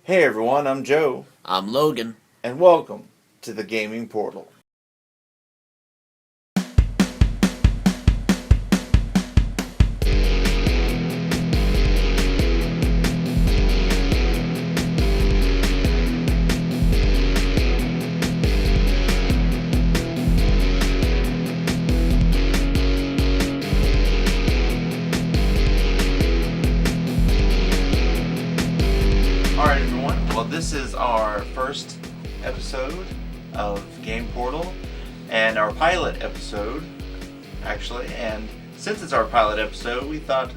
Hey everyone, I'm Joe, I'm Logan. and welcome to the Gaming Portal. Alright everyone, well this is our first episode of Game Portal, and our pilot episode, actually, and since it's our pilot episode, we thought,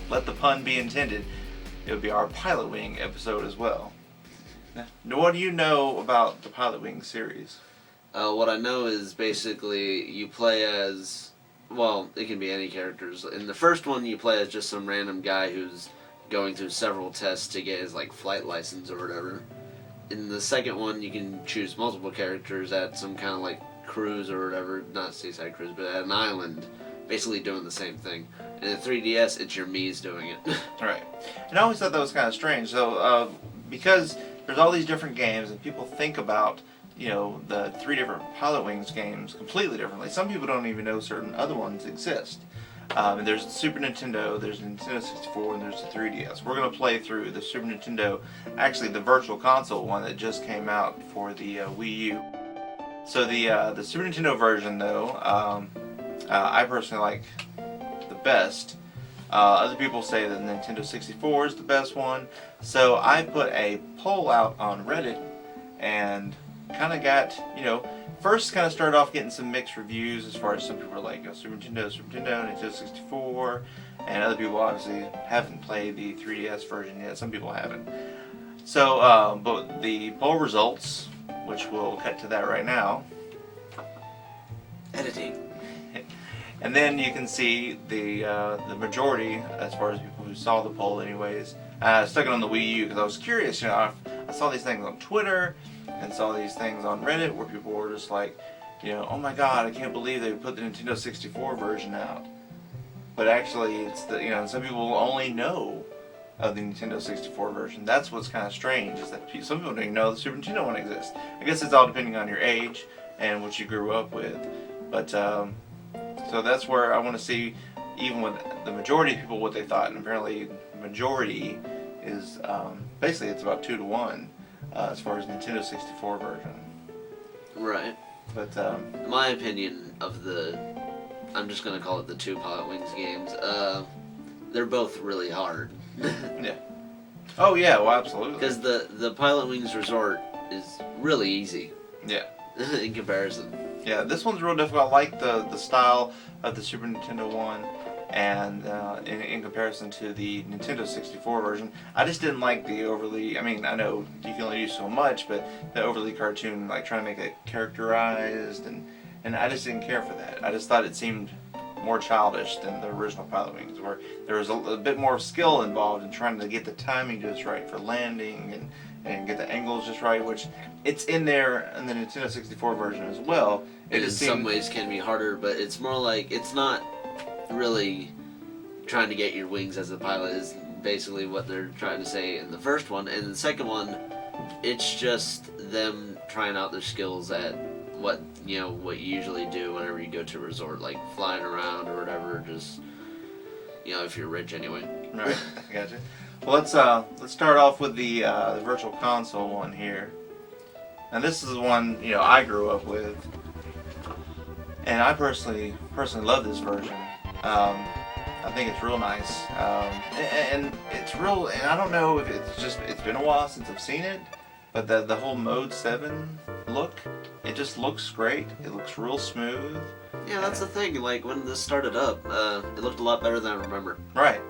let the pun be intended, it would be our Pilotwing episode as well. Now, what do you know about the Pilotwing series? What I know is basically you play as, well, it can be any characters. In the first one, you play as just some random guy who's going through several tests to get his flight license or whatever. In the second one, you can choose multiple characters at some kind of cruise or whatever, not seaside cruise, but at an island, basically doing the same thing. And in 3DS, it's your Mii's doing it. Right. And I always thought that was kind of strange. So, because there's all these different games, and people think about, the three different Pilotwings games completely differently. Some people don't even know certain other ones exist. And there's the Super Nintendo, there's the Nintendo 64, and there's the 3DS. We're going to play through the Super Nintendo, actually the Virtual Console one that just came out for the Wii U. So the Super Nintendo version, though, I personally like the best. Other people say that the Nintendo 64 is the best one. So I put a poll out on Reddit and kind of got, first kind of started off getting some mixed reviews as far as some people are like, Super Nintendo, Nintendo 64, and other people obviously haven't played the 3DS version yet. Some people haven't. So, but the poll results, which we'll cut to that right now. Editing. And then you can see the majority, as far as people who saw the poll anyways. I stuck it on the Wii U because I was curious. I saw these things on Twitter and saw these things on Reddit where people were just like, oh my god, I can't believe they put the Nintendo 64 version out. But actually, it's some people only know of the Nintendo 64 version. That's what's kind of strange, is that some people don't even know the Super Nintendo one exists. I guess it's all depending on your age and what you grew up with. But, so that's where I want to see, even with the majority of people, what they thought. And apparently, the majority is, basically it's about 2-to-1. As far as Nintendo 64 version. Right. But, my opinion of I'm just going to call it the two Pilotwings games, they're both really hard. Yeah. Oh, yeah, well, absolutely. Because the Pilotwings Resort is really easy. Yeah. In comparison. Yeah, this one's real difficult. I like the style of the Super Nintendo one, and in comparison to the Nintendo 64 version, I just didn't like the overly, I know you can only do so much, but the overly cartoon, trying to make it characterized, and I just didn't care for that. I just thought it seemed more childish than the original Pilotwings, where there was a bit more skill involved in trying to get the timing just right for landing and get the angles just right, which it's in there in the Nintendo 64 version as well. It in some ways can be harder, but it's more like, it's not really trying to get your wings as a pilot is basically what they're trying to say in the first one. And the second one, it's just them trying out their skills at what you usually do whenever you go to a resort, like flying around or whatever, just if you're rich anyway. Right, I gotcha. Well, let's start off with the Virtual Console one here. And this is the one I grew up with, and I personally love this version. I think it's real nice, and it's real. And I don't know if it's been a while since I've seen it, but the whole Mode 7 look, it just looks great. It looks real smooth. Yeah, that's the thing. When this started up, it looked a lot better than I remember. Right.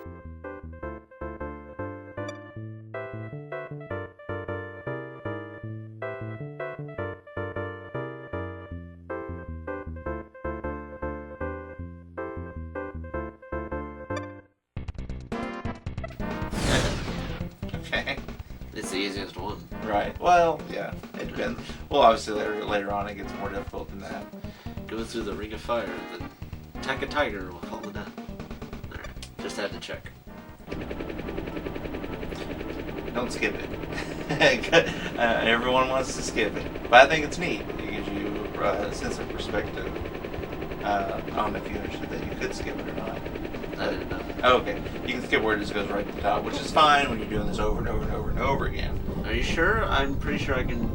Okay. It's the easiest one. Right. Well, yeah, it depends. Well, obviously later on it gets more difficult than that. Go through the ring of fire and then attack a tiger and we'll call it done. Alright, just had to check. don't skip it. Everyone wants to skip it, but I think it's neat. It gives you a sense of perspective. I don't know if you understood that you could skip it or not. I didn't know. Oh, okay. You can skip where it just goes right to the top, which is fine when you're doing this over and over and over and over again. Are you sure? I'm pretty sure I can.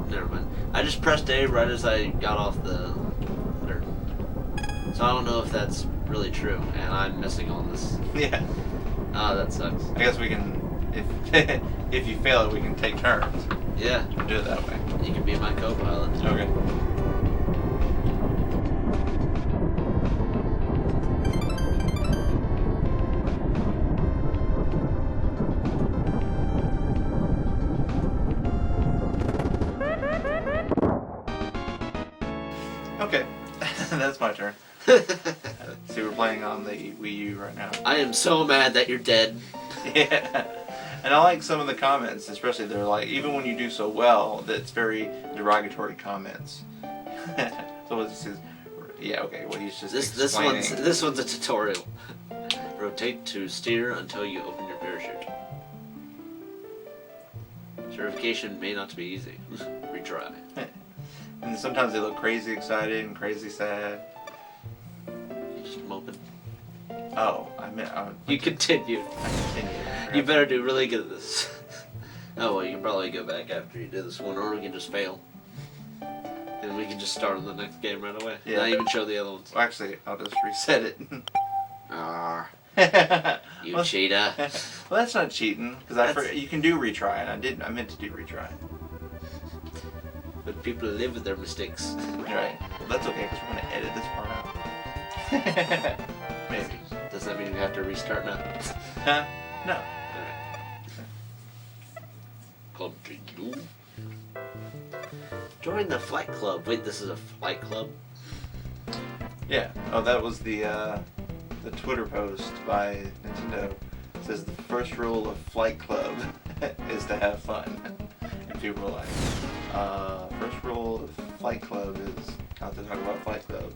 Never mind. I just pressed A right as I got off the dirt. So I don't know if that's really true, and I'm missing all this. Yeah. Oh, that sucks. I guess we can, if if you fail it, we can take turns. Yeah. Do it that way. You can be my co-pilot. Okay. Okay, that's my turn. See, we're playing on the Wii U right now. I am so mad that you're dead. Yeah, and I like some of the comments, especially they're like, even when you do so well, that's very derogatory comments. So what he says, yeah, okay, well he's just explaining. This one's a tutorial. Rotate to steer until you open your parachute. Certification may not be easy. Retry. And sometimes they look crazy excited and crazy sad. You're just moping. Oh, I meant You continued. I continued. You better do really good at this. Oh well, you can probably go back after you do this one, or we can just fail. And we can just start on the next game right away. Yeah. Not even show the other ones. Well, actually, I'll just reset it. You Well, cheetah. Well, that's not cheating because you can do retry, and I meant to do retry. But people live with their mistakes. Right. Well, that's okay because we're gonna edit this part out. Maybe. Does that mean we have to restart now? Huh? No. Alright. Club to you. Join the flight club. Wait, this is a flight club? Yeah. Oh, that was the Twitter post by Nintendo. It says the first rule of Flight Club is to have fun. And people were like, first rule of Flight Club is not to talk about Flight Club.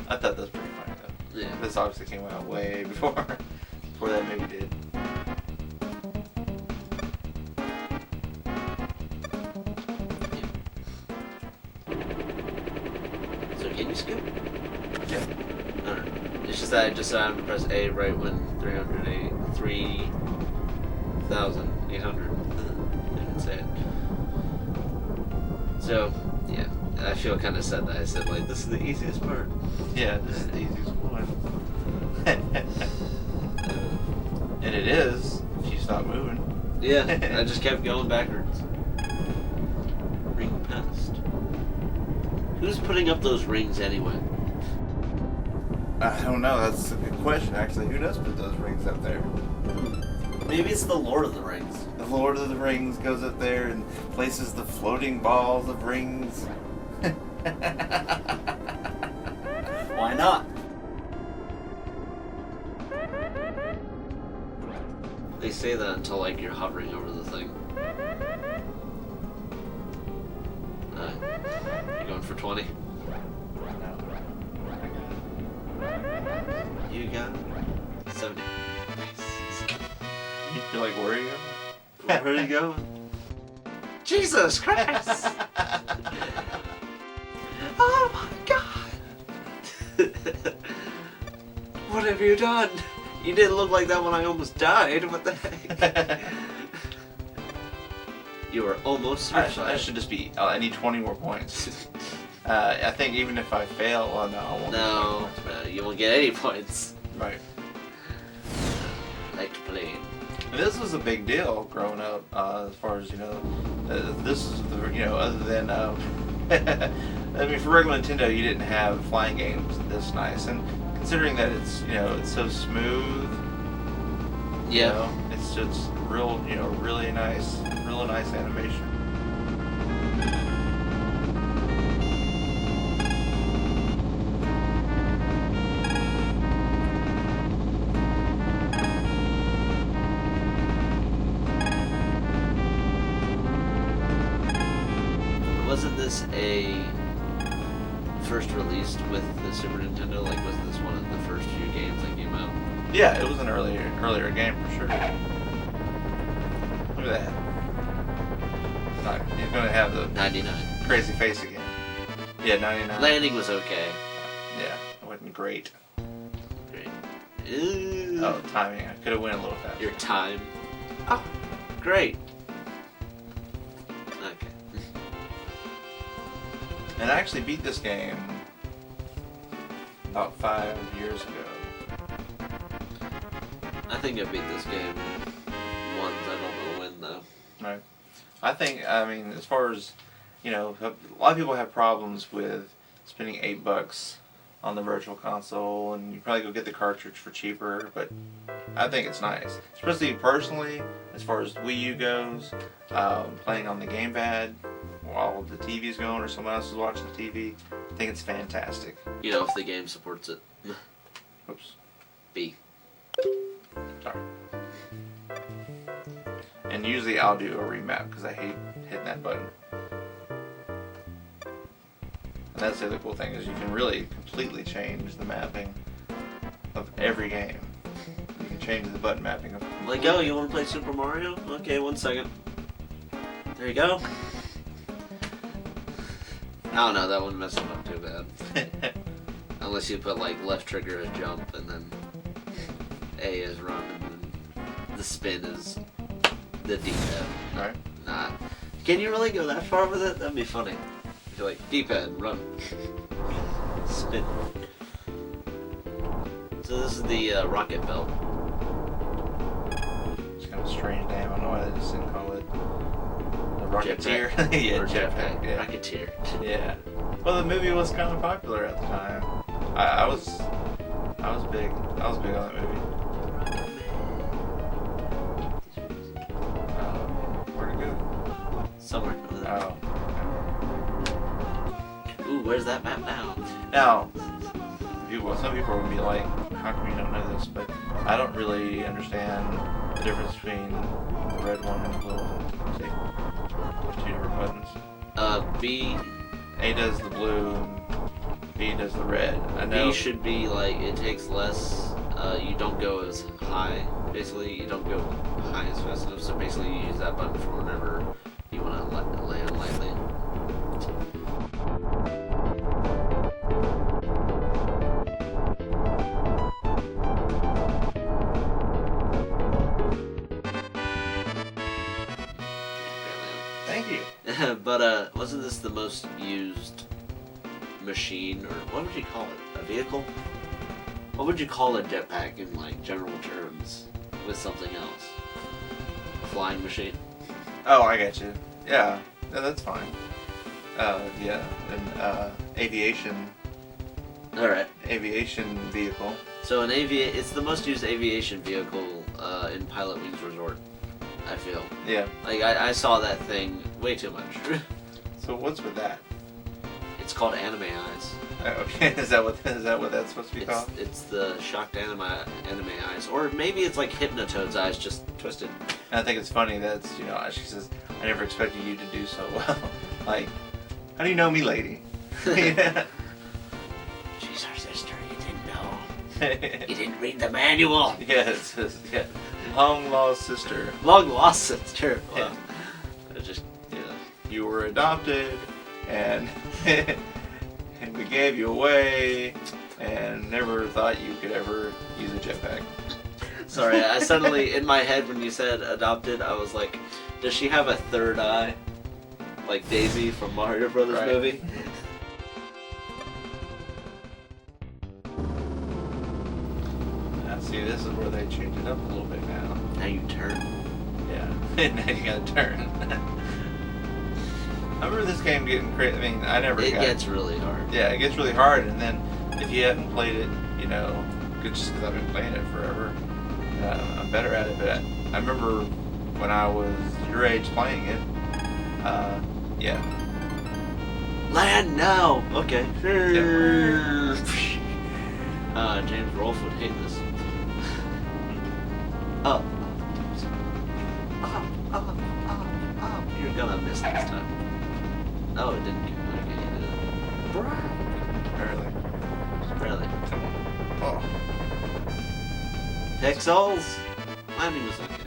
I thought that was pretty funny though. Yeah. This obviously came out way before that movie did. So can you skip? Yeah. Alright. It's just that I just to press A right when 3,800. Didn't say it. So, yeah. I feel kind of sad that I said, like, this is the easiest part. Yeah, this is the easiest one. And it is, if you stop moving. Yeah, I just kept going backwards. Ring past. Who's putting up those rings anyway? I don't know, that's a good question actually. Who does put those rings up there? Maybe it's the Lord of the Rings. The Lord of the Rings goes up there and places the floating balls of rings. Why not? They say that until like you're hovering over the thing. You going for 20? You got 70. You're like, where are you Where are you going? Jesus Christ! Oh my God! What have you done? You didn't look like that when I almost died. What the heck? You were almost suicide. I should just be, I need 20 more points. I think even if I fail, well, no, I won't. No, you won't get any points. Right. I like to play. This was a big deal growing up, as far as, this is the, other than, I mean, for regular Nintendo, you didn't have flying games this nice, and considering that it's, it's so smooth, Yeah. it's just real, really nice animation. Wasn't this a first released with the Super Nintendo? Like, wasn't this one of the first few games that came out? Yeah, it was an earlier game for sure. Look at that. He's going to have the 99. crazy face again. Yeah, 99. Landing was okay. Yeah, it wasn't great. Great. Oh, timing. I could have went a little faster. Your time. Oh, great. Okay. And I actually beat this game about 5 years ago. I think I beat this game once. I don't know when though. Right. I mean, as far as, a lot of people have problems with spending $8 on the virtual console, and you probably go get the cartridge for cheaper, but I think it's nice. Especially personally, as far as Wii U goes, playing on the gamepad while the TV's going or someone else is watching the TV, I think it's fantastic. If the game supports it. Oops. B. Sorry. And usually I'll do a remap because I hate hitting that button. And that's the other cool thing is you can really completely change the mapping of every game. You can change the button mapping of. Like, oh, you want to play Super Mario? Okay, 1 second. There you go. I don't know, that wouldn't mess it up too bad. Unless you put like left trigger is jump and then A is run and then the spin is the D-pad. Right. Nah. Can you really go that far with it? That'd be funny. You're like, D-pad, run. Spin. So this is the rocket belt. It's kind of a strange name. I don't know why they just didn't call it the Rocketeer. Yeah, jetpack. Yeah. Rocketeer. Yeah. Well, the movie was kind of popular at the time. I was big. I was big on that movie. Where'd it go? Somewhere over there. Oh. Ooh, where's that map now? Now, some people would be like, how come you don't know this? But I don't really understand the difference between the red one and the blue one. See? There's 2 different buttons. B. A does the blue, and B does the red. I know. B should be like, it takes less, you don't go as high. Basically, you don't go high as fast enough, so basically you use that button for whenever you want to land lightly. Thank you. But wasn't this the most used machine, or what would you call it? A vehicle? What would you call a jetpack in like general terms with something else? A flying machine? Oh, I get you. Yeah, that's fine. Yeah, and aviation. All right. Aviation vehicle. So it's the most used aviation vehicle in Pilotwings Resort. I feel. Yeah. Like I saw that thing way too much. So what's with that? It's called anime eyes. Okay, is that what that's supposed to be called? It's the shocked anime eyes, or maybe it's like Hypnotoad's eyes, just twisted. And I think it's funny that's she says, "I never expected you to do so well." Like, how do you know me, lady? Yeah. She's our sister. You didn't know. You didn't read the manual. Yeah, it says long lost sister. Long lost sister. Well, I just You were adopted, and and we gave you away, and never thought you could ever use a jetpack. Sorry, I suddenly, in my head, when you said adopted, I was like, does she have a third eye? Like Daisy from Mario Brothers Right. movie? Now, see, this is where they change it up a little bit now. Now you turn. Yeah, now you gotta turn. I remember this game getting crazy. I mean, I never It got... gets really hard. Yeah, it gets really hard, and then if you haven't played it, just because I've been playing it forever, I'm better at it. But I remember when I was your age playing it, yeah. Land now! Okay. Yeah. James Rolfe would hate this. Up. Up. You're gonna miss this time. Oh, it didn't. Okay, Really? Come on. Oh. Pixels? Landing was okay.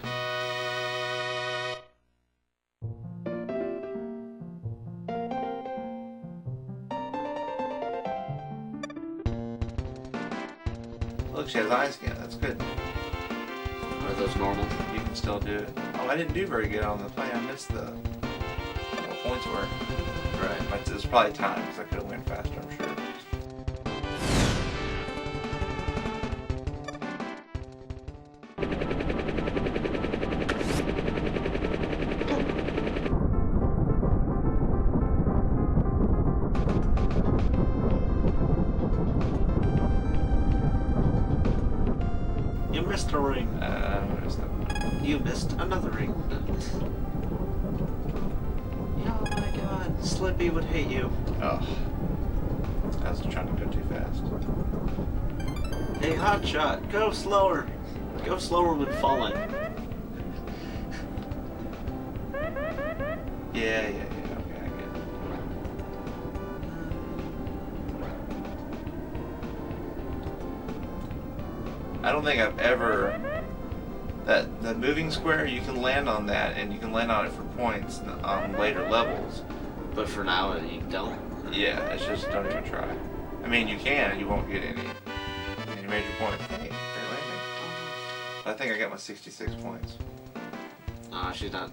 Look, she has eyes again. That's good. Are those normal? You can still do it. Oh, I didn't do very good on the play. I missed what points were. Right. But there's probably time because I could have went faster, I'm sure. You missed a ring. You missed another ring. Oh my god, Slippy would hate you. Oh. I was trying to go too fast. Hey, Hotshot, go slower. Go slower when falling. Yeah. Okay, I get it. I don't think I've ever... The moving square, you can land on that, and you can land on it for points on later levels. But for now, you don't. Yeah, it's just don't even try. I mean, you can, you won't get any major points. Hey, fair landing. I think I got my 66 points. She's not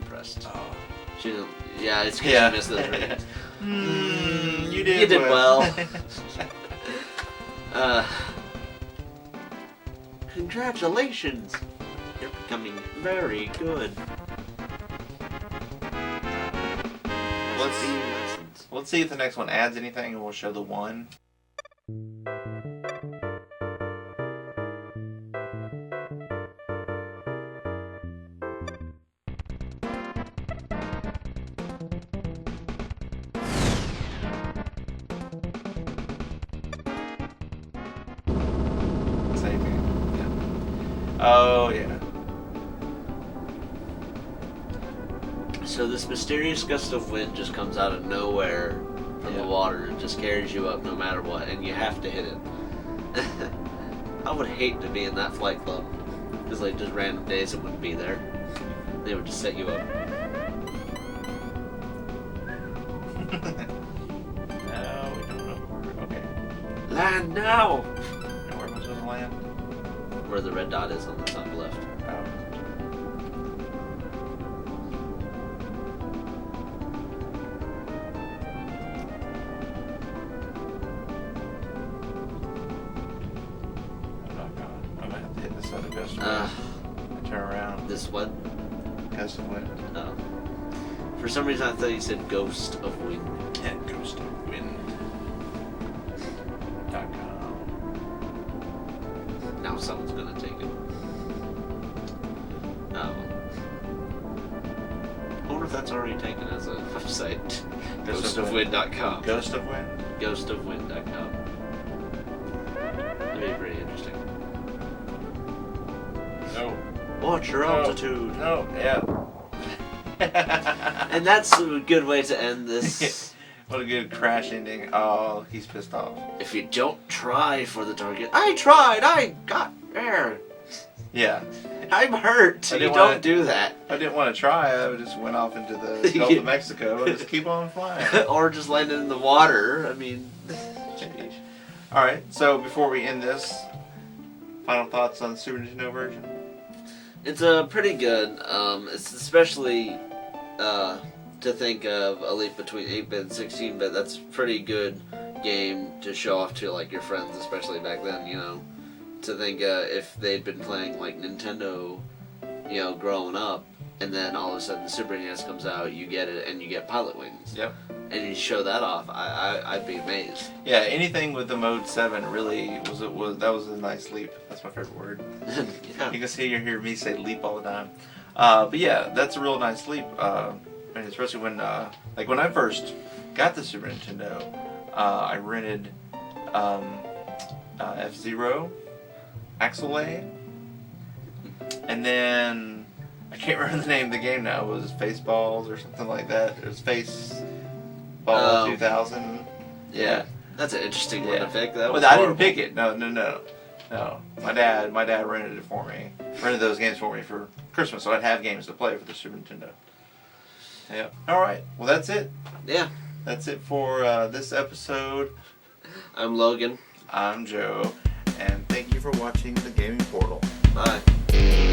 impressed. Oh. She didn't. Yeah, it's because Yeah. you missed those rings. You did well. Congratulations! You're becoming very good. Let's see if the next one adds anything, and we'll show the one. Same game. Yeah. Oh yeah. So this mysterious gust of wind just comes out of nowhere from the water and just carries you up no matter what, and you have to hit it. I would hate to be in that flight club, because like just random days it wouldn't be there. They would just set you up. No, we don't know where. Okay. Land now! And where am I supposed to land? Where the red dot is on the top left. Oh. I'm gonna have to hit this other gust of wind. Turn around. This what? Gust of wind. Oh. For some reason I thought you said ghost of wind. Yeah, ghost of wind. .com. Now someone's gonna take it. Oh. I wonder if that's already taken as a website. Ghostofwind.com. Ghost of wind. Ghostofwind.com. That'd be pretty interesting. No. Watch your altitude. No. Yeah. And that's a good way to end this. What a good crash ending. Oh, he's pissed off. If you don't try for the target. I tried! I got there! Yeah. I'm hurt! I You didn't don't wanna- do that. I didn't want to try. I just went off into the Gulf of Mexico and just keep on flying. Or just landed in the water. I mean... Jeez. Alright, so before we end this, final thoughts on the Super Nintendo version? It's pretty good. It's especially to think of a leap between 8-bit and 16-bit. That's a pretty good game to show off to like your friends, especially back then. You know, to think if they'd been playing like Nintendo, you know, growing up, and then all of a sudden the Super NES comes out, you get it, and you get Pilotwings. Yep. And you show that off, I'd be amazed. Yeah, anything with the Mode 7 really that was a nice leap. That's my favorite word. Yeah. You can see you hear me say leap all the time. But yeah, that's a real nice leap. And especially when when I first got the Super Nintendo, I rented F-Zero, Axelay, and then I can't remember the name of the game now. It was Faceballs or something like that. It was Faceball 2000. Yeah. That's an interesting one to pick. That was I didn't horrible. pick it. No. My dad rented it for me. Rented those games for me for Christmas, so I'd have games to play for the Super Nintendo. Yeah. All right. Well, that's it. Yeah. That's it for this episode. I'm Logan. I'm Joe, and thank you for watching the Gaming Portal. Bye.